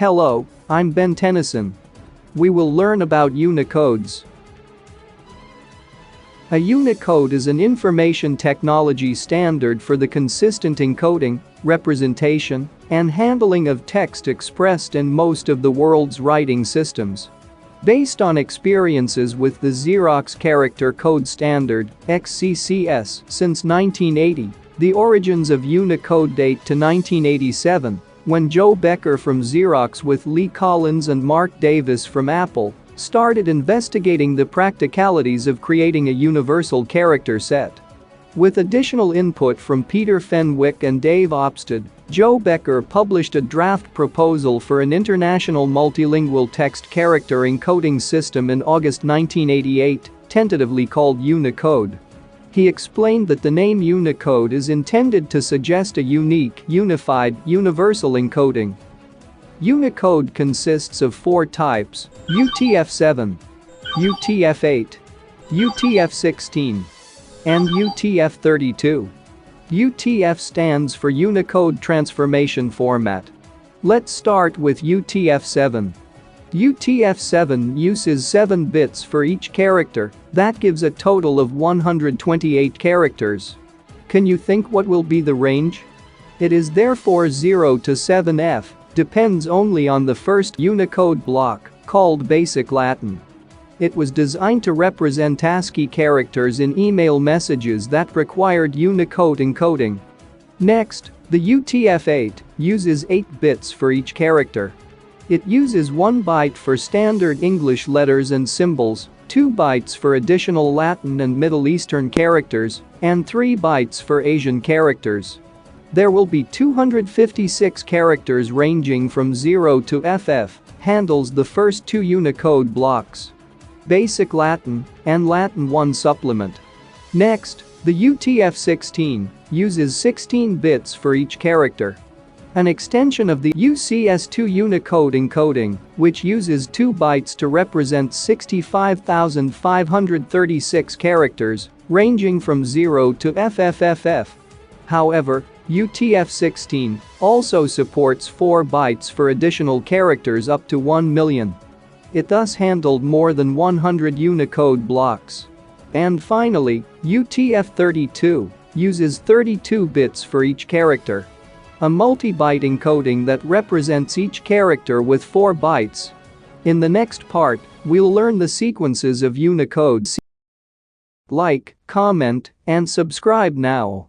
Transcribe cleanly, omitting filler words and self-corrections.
Hello, I'm Ben Tennyson. We will learn about Unicodes. A Unicode is an information technology standard for the consistent encoding, representation, and handling of text expressed in most of the world's writing systems. Based on experiences with the Xerox Character Code Standard (XCCS) since 1980, the origins of Unicode date to 1987, when Joe Becker from Xerox with Lee Collins and Mark Davis from Apple started investigating the practicalities of creating a universal character set. With additional input from Peter Fenwick and Dave Opstad, Joe Becker published a draft proposal for an international multilingual text character encoding system in August 1988, tentatively called Unicode. He explained that the name Unicode is intended to suggest a unique, unified, universal encoding. Unicode consists of 4 types: UTF-7, UTF-8, UTF-16, and UTF-32. UTF stands for Unicode Transformation Format. Let's start with UTF-7. UTF-7 uses 7 bits for each character, that gives a total of 128 characters. Can you think what will be the range? It is therefore 0 to 7F, depends only on the first Unicode block, called Basic Latin. It was designed to represent ASCII characters in email messages that required Unicode encoding. Next, the UTF-8 uses 8 bits for each character. It uses 1 byte for standard English letters and symbols, 2 bytes for additional Latin and Middle Eastern characters, and 3 bytes for Asian characters. There will be 256 characters ranging from 0 to FF, handles the first 2 Unicode blocks: Basic Latin and Latin 1 supplement. Next, the UTF-16 uses 16 bits for each character. An extension of the UCS2 Unicode encoding, which uses 2 bytes to represent 65,536 characters, ranging from 0 to FFFF. However, UTF-16 also supports 4 bytes for additional characters up to 1 million. It thus handled more than 100 Unicode blocks. And finally, UTF-32 uses 32 bits for each character. A multi-byte encoding that represents each character with 4 bytes. In the next part, we'll learn the sequences of Unicode. Like, comment, and subscribe now.